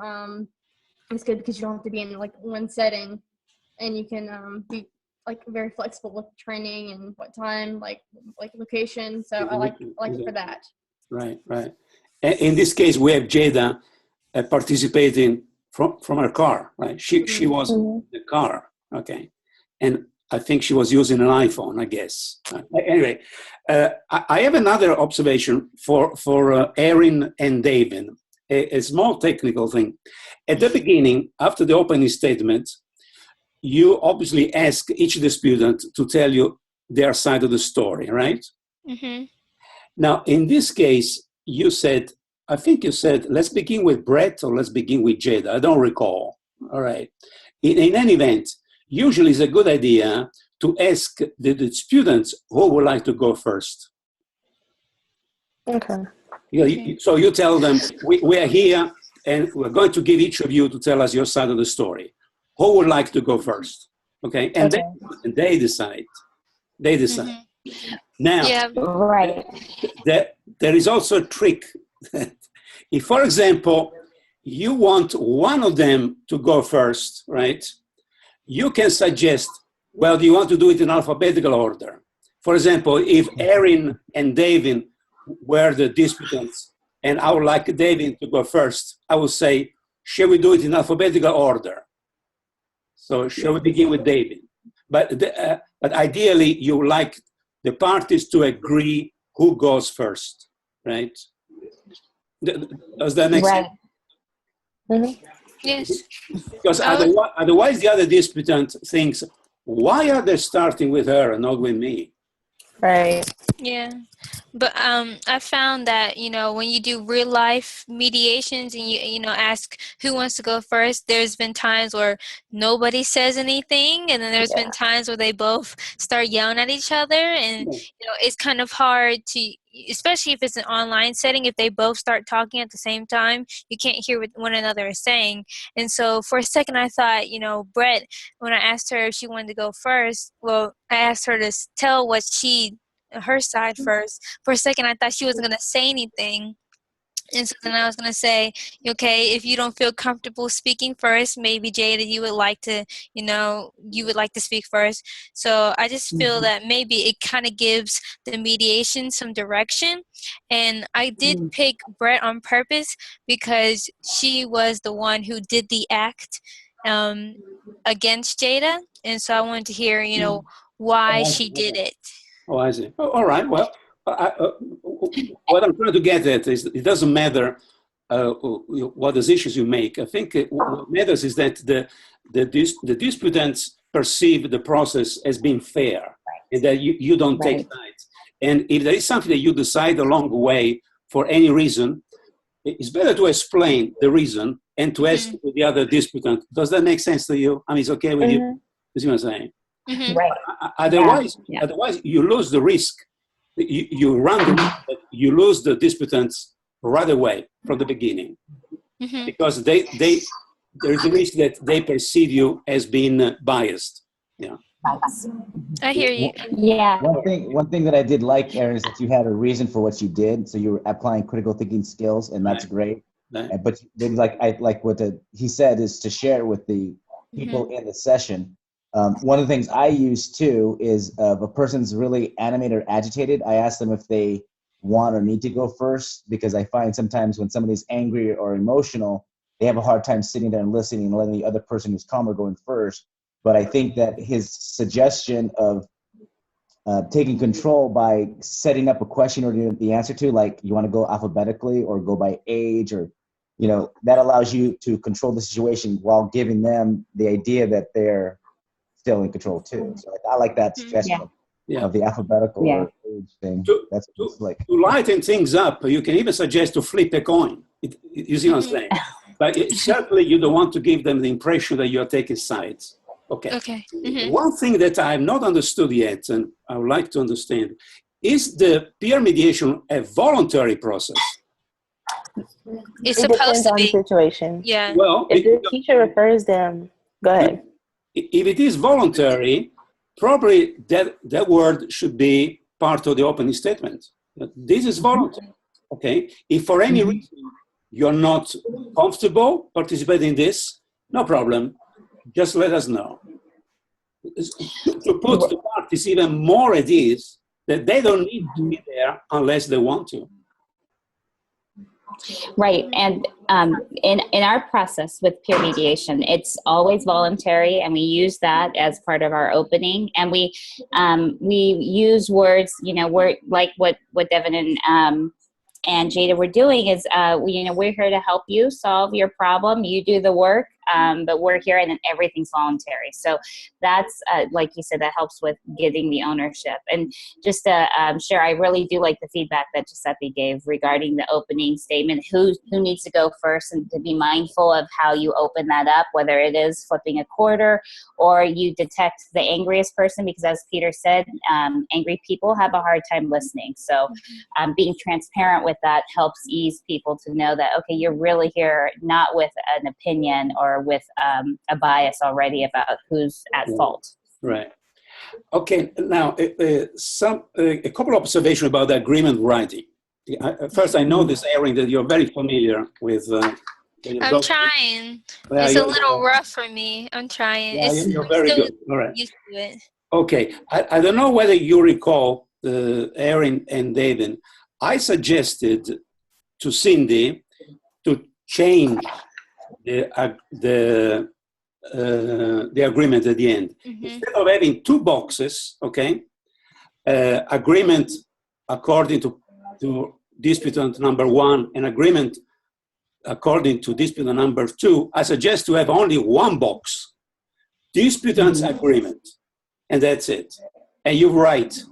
it's good because you don't have to be in like one setting, and you can be like very flexible with training and what time, like location. So I like it for that. Right. In this case, we have Jada participating from her car, right? She was in the car, okay, and I think she was using an iPhone, I guess. Anyway, I have another observation for Erin and David, a small technical thing. At the beginning, after the opening statement, you obviously ask each disputant to tell you their side of the story, right? Mm-hmm. Now, in this case, I think you said, let's begin with Brett or let's begin with Jada. I don't recall. All right. In any event, usually it's a good idea to ask the disputants who would like to go first. Okay. So you tell them, we are here and we're going to give each of you to tell us your side of the story. Who would like to go first? Okay. And they decide. Mm-hmm. Now, right. There is also a trick. If, for example, you want one of them to go first, right? You can suggest, well, do you want to do it in alphabetical order? For example, if Erin and David were the disputants and I would like David to go first, I would say, shall we do it in alphabetical order? So shall we begin with David? But ideally, you like the parties to agree who goes first, right? Does that make sense? Mm-hmm. Yes. Because otherwise the other disputant thinks, why are they starting with her and not with me? Right. Yeah. But I found that, when you do real life mediations and you ask who wants to go first, there's been times where nobody says anything, and then there's been times where they both start yelling at each other, and it's kind of hard to, especially if it's an online setting, if they both start talking at the same time, you can't hear what one another is saying. And so for a second I thought, Brett, when I asked her if she wanted to go first, well, I asked her to tell her side first. For a second I thought she wasn't going to say anything, and so then I was going to say, okay, if you don't feel comfortable speaking first, maybe Jada, you would like to speak first. So I just feel that maybe it kind of gives the mediation some direction. And I did pick Brett on purpose because she was the one who did the act against Jada, and so I wanted to hear, why she did it. Oh, I see. Oh, all right. Well, what I'm trying to get at is it doesn't matter what decisions you make. I think what matters is that the disputants perceive the process as being fair, and that you don't take sides. And if there is something that you decide along the way for any reason, it's better to explain the reason and to ask the other disputant, does that make sense to you? I mean, it's okay with you? You see what I'm saying? Right. Otherwise, you lose the risk. You run the risk that you lose the disputants right away from the beginning, because there is a risk that they perceive you as being biased. Yeah. I hear you. Yeah. One thing that I did like, Aaron, is that you had a reason for what you did. So you were applying critical thinking skills, and that's great. Right. But what he said is to share with the people in the session. One of the things I use too is if a person's really animated or agitated, I ask them if they want or need to go first, because I find sometimes when somebody's angry or emotional, they have a hard time sitting there and listening and letting the other person who's calmer going first. But I think that his suggestion of taking control by setting up a question or the answer to, like, you want to go alphabetically or go by age, or, that allows you to control the situation while giving them the idea that they're still in control too. So I like that suggestion of the alphabetical or age thing. That's like to lighten things up. You can even suggest to flip a coin. You see what I'm saying? But certainly you don't want to give them the impression that you're taking sides. Okay. One thing that I have not understood yet, and I would like to understand, is the peer mediation a voluntary process? It's supposed to be. On the situation. Yeah. Well, if the teacher refers them, go ahead. If it is voluntary, probably that word should be part of the opening statement. This is voluntary. Okay. If for any reason you're not comfortable participating in this, no problem. Just let us know. To put the parties even more at ease, that they don't need to be there unless they want to. Right. And in our process with peer mediation, it's always voluntary, and we use that as part of our opening. And we use words, we're like what Devin and Jada were doing is, we're here to help you solve your problem. You do the work, but we're here, and then everything's voluntary. So that's, like you said, that helps with getting the ownership. And just to share, I really do like the feedback that Giuseppe gave regarding the opening statement, who needs to go first, and to be mindful of how you open that up, whether it is flipping a quarter or you detect the angriest person, because as Peter said, angry people have a hard time listening. So being transparent with that helps ease people to know that, okay, you're really here not with an opinion or with a bias already about who's at fault. Right. Okay. Now, a couple of observations about the agreement writing. First, I noticed, Erin, that you're very familiar with. I'm trying. It's a little rough for me. I'm trying. Yeah, you're very good. All right. Used to it. Okay. I don't know whether you recall, Erin and David, I suggested to Cindy to change the agreement at the end. Instead of having two boxes, okay, agreement according to disputant number 1 and agreement according to disputant number 2, I suggest to have only one box, disputant's agreement, and that's it. And you write,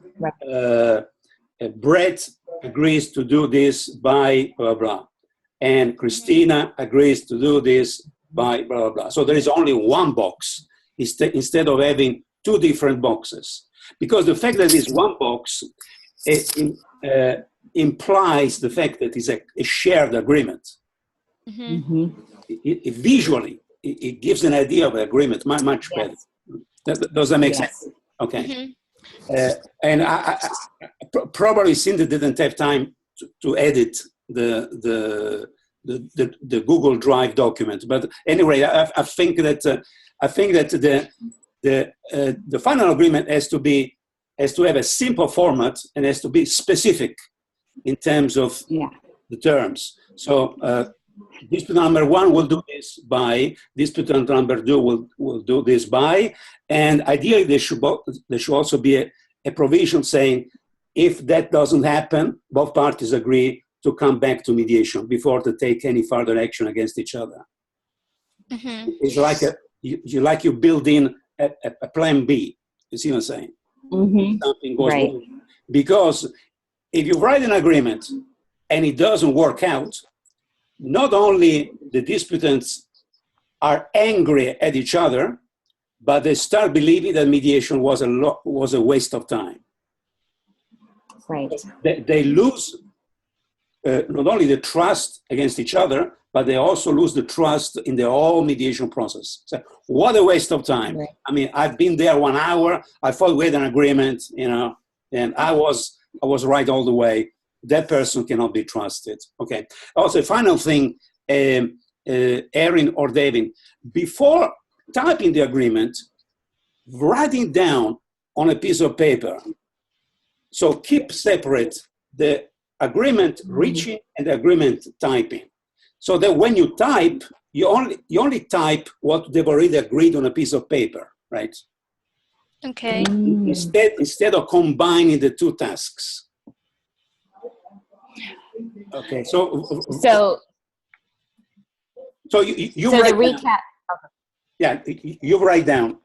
Brett agrees to do this by blah, blah, and Christina agrees to do this by blah, blah, blah. So there is only one box instead of having two different boxes. Because the fact that it's one box implies the fact that it's a shared agreement. Visually, it gives an idea of an agreement much better. Does that make sense? Okay. And I probably Cindy didn't have time to edit the Google Drive document, but anyway, I think that the final agreement has to have a simple format and has to be specific in terms of the terms. So disputant number 1 will do this by, disputant number 2 will do this by, and ideally there should also be a provision saying if that doesn't happen, both parties agree to come back to mediation before they take any further action against each other. It's like you build in a plan B. You see what I'm saying? Something goes wrong. Because if you write an agreement and it doesn't work out, not only the disputants are angry at each other, but they start believing that mediation was a waste of time. Right. They lose not only the trust against each other, but they also lose the trust in the whole mediation process. So what a waste of time. Right. I mean, I've been there 1 hour, I thought we had an agreement, and I was right all the way. That person cannot be trusted. Okay. Also, final thing, Erin or David, before typing the agreement, writing down on a piece of paper. So keep separate the agreement reaching and the agreement typing. So that when you type, you only type what they've already agreed on a piece of paper, right? Okay. Instead of combining the two tasks. Okay, so you write the recap. Down, yeah, you write down.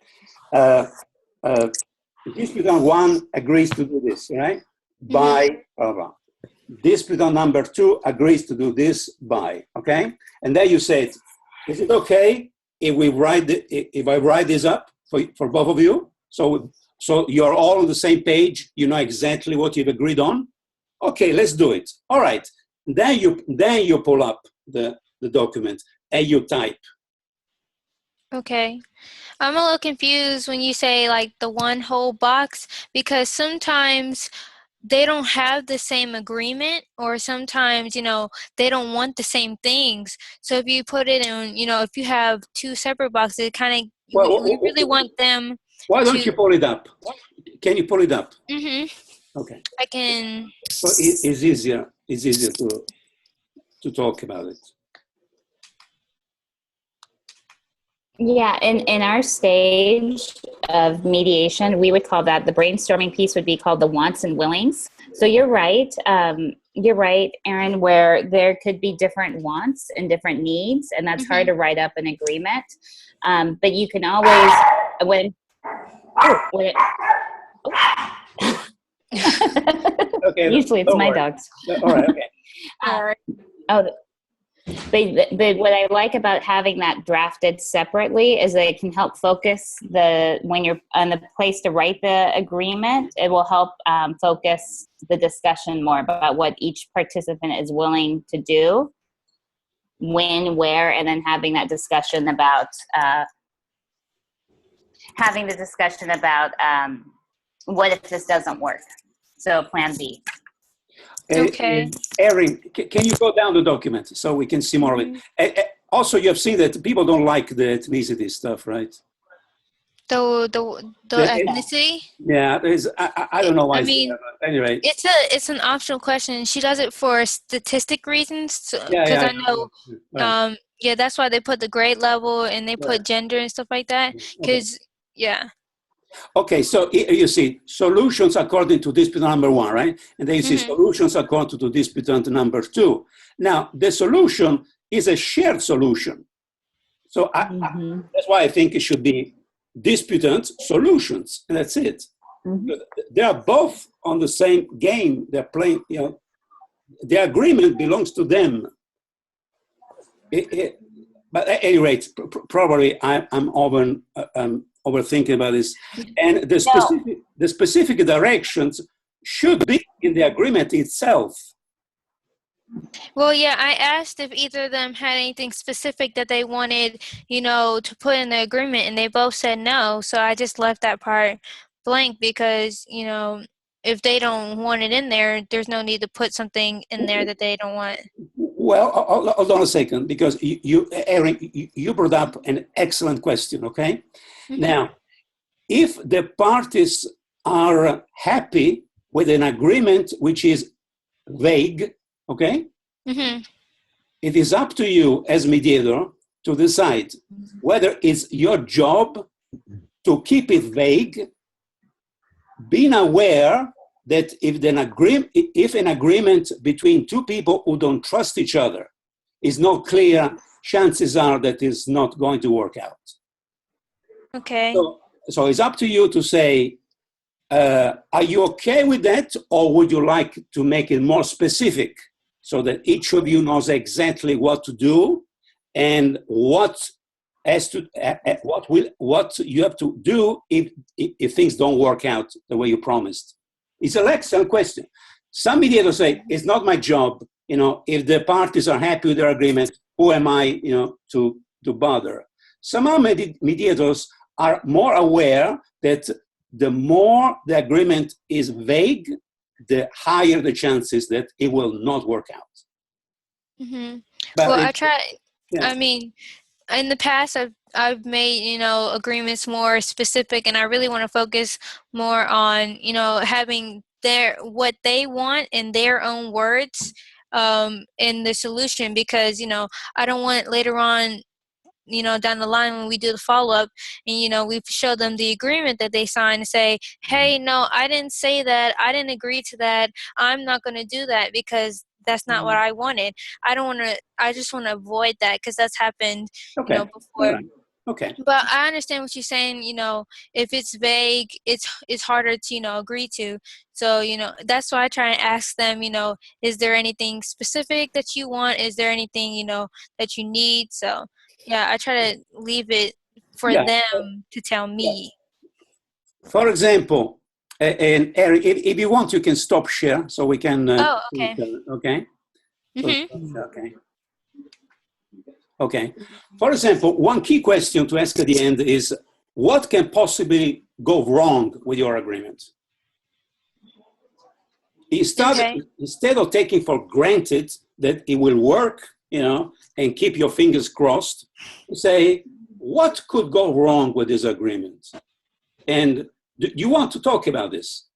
Disputant 1 agrees to do this, right? By blah, blah. Disputant number 2 agrees to do this by, okay? And then you said, is it okay if I write this up for both of you? So you're all on the same page, you know exactly what you've agreed on? Okay, let's do it. All right. Then you pull up the document and you type. Okay. I'm a little confused when you say like the one whole box, because sometimes they don't have the same agreement, or sometimes, they don't want the same things. So if you put it in, if you have two separate boxes, it kind of, we really want them. Why don't you pull it up? Can you pull it up? Okay. I can. So it's easier to talk about it. Yeah, in our stage of mediation, we would call that, the brainstorming piece would be called the wants and willings. So you're right, Erin, where there could be different wants and different needs, and that's hard to write up an agreement. But you can always, Okay, usually it's my dogs. All right, okay. But what I like about having that drafted separately is that it can help focus when you're on the place to write the agreement, it will help focus the discussion more about what each participant is willing to do, when, where, and then having that discussion about what if this doesn't work. So plan B. Okay. Erin, can you go down the document so we can see more of it? Also, you have seen that people don't like the ethnicity stuff, right? The ethnicity? Yeah, I don't know why I it's mean, there, but anyway. it's an optional question. She does it for statistic reasons, Yeah, because yeah, I know, right. yeah, that's why they put the grade level and they Right. put gender and stuff like that. Okay. Because, yeah. Okay, so you see, solutions according to disputant number 1, right? And then you see solutions according to disputant number 2. Now, the solution is a shared solution. So that's why I think it should be disputant solutions, and that's it. They are both on the same game. They're playing, you know, the agreement belongs to them. But at any rate, probably I'm overthinking about this. And the specific directions should be in the agreement itself. Well, yeah, I asked if either of them had anything specific that they wanted, to put in the agreement, and they both said no. So I just left that part blank because, if they don't want it in there, there's no need to put something in there that they don't want. Well, hold on a second, because Erin, you brought up an excellent question, okay? Now, if the parties are happy with an agreement which is vague, okay? It is up to you as mediator to decide whether it's your job to keep it vague, being aware that if an agreement between two people who don't trust each other is not clear, chances are that it's not going to work out. Okay. So it's up to you to say, are you okay with that, or would you like to make it more specific so that each of you knows exactly what to do and what you have to do if things don't work out the way you promised? It's an excellent question. Some mediators say, it's not my job. If the parties are happy with their agreement, who am I, to bother? Some mediators are more aware that the more the agreement is vague, the higher the chances that it will not work out. Well, I try. Yeah. I mean, in the past, I've made agreements more specific, and I really want to focus more on having what they want in their own words in the solution, because I don't want later on down the line when we do the follow-up and we show them the agreement that they signed and say, hey, no, I didn't say that, I didn't agree to that, I'm not going to do that because that's not what I wanted. I just want to avoid that, because that's happened before. Right. Okay. But I understand what you're saying. If it's vague, it's harder to agree to. So that's why I try and ask them. Is there anything specific that you want? Is there anything that you need? So yeah, I try to leave it for them to tell me. For example, and Eric, if you want, you can stop share so we can. Okay. Okay. Okay. Okay. For example, one key question to ask at the end is, what can possibly go wrong with your agreement? Instead of taking for granted that it will work, and keep your fingers crossed, say, what could go wrong with this agreement? And do you want to talk about this?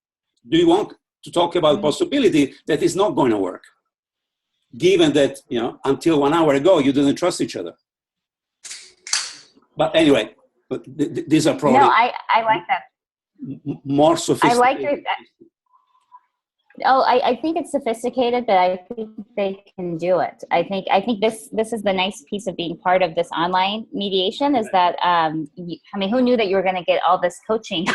Do you want to talk about the possibility that it's not going to work? Given that, until 1 hour ago, you didn't trust each other. But anyway, these are probably... No, I like that. More sophisticated. I like it. I think it's sophisticated, but I think they can do it. I think this is the nice piece of being part of this online mediation is that, who knew that you were going to get all this coaching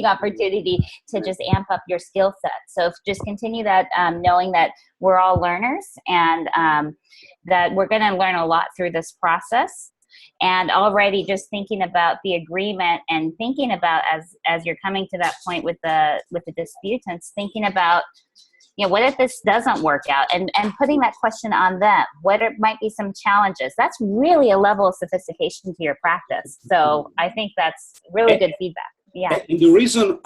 opportunity to just amp up your skill set. So just continue that, knowing that we're all learners and that we're going to learn a lot through this process. And already just thinking about the agreement and thinking about as you're coming to that point with the disputants, thinking about, what if this doesn't work out, and putting that question on them, what might be some challenges. That's really a level of sophistication to your practice. So I think that's really good feedback. Yeah. And the reason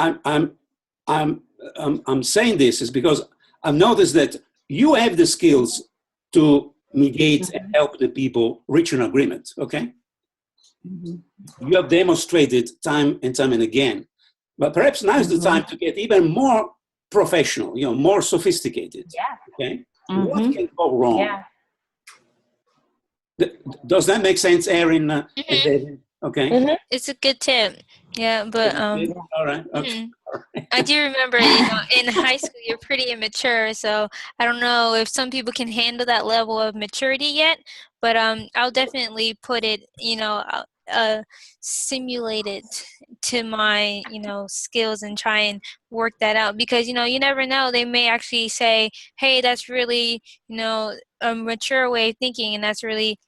I'm saying this is because I've noticed that you have the skills to mediate and help the people reach an agreement. Okay. You have demonstrated time and time and again. But perhaps now is the time to get even more professional, more sophisticated. Yeah. Okay. What can go wrong? Yeah. Does that make sense, Erin and David? Okay. It's a good tip. Yeah, but All right. Okay. I do remember, in high school you're pretty immature, so I don't know if some people can handle that level of maturity yet. But I'll definitely put it, simulate it to my, skills and try and work that out, because you never know, they may actually say, hey, that's really, a mature way of thinking, and that's really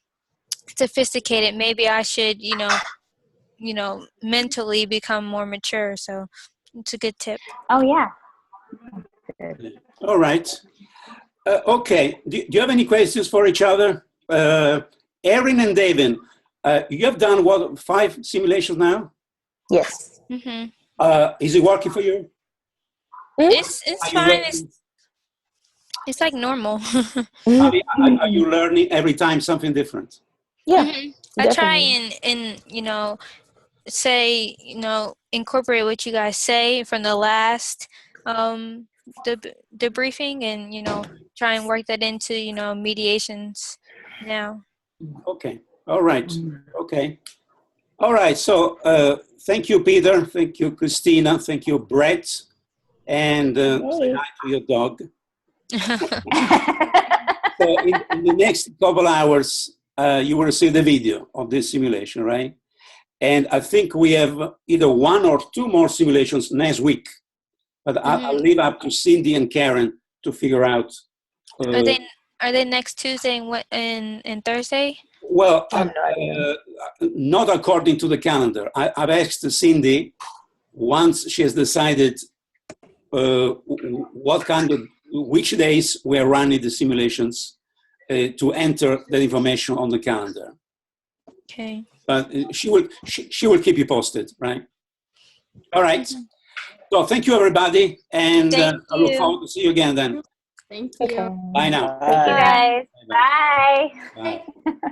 sophisticated. Maybe I should, mentally become more mature. So it's a good tip. Oh, yeah. All right. Okay. Do you have any questions for each other? Erin and David, you have done what, 5 simulations now? Yes. Is it working for you? It's Are you fine. learning- It's like normal. Are you learning every time something different? Yeah. I try Definitely. and say, incorporate what you guys say from the last debriefing, and try and work that into mediations now. Okay. All right. Okay. All right. So thank you, Peter. Thank you, Christina. Thank you, Brett. And say hi to your dog. So in the next couple hours, you will receive the video of this simulation, right? And I think we have either 1 or 2 more simulations next week. But I'll leave up to Cindy and Karen to figure out. Are they next Tuesday and Thursday? Well, not according to the calendar. I've asked Cindy, once she has decided which days we are running the simulations, to enter that information on the calendar. Okay. But she will keep you posted, right? All right. So thank you, everybody, and I look forward to see you again then. Thank you. Bye now. Thank you, guys. Bye. Bye.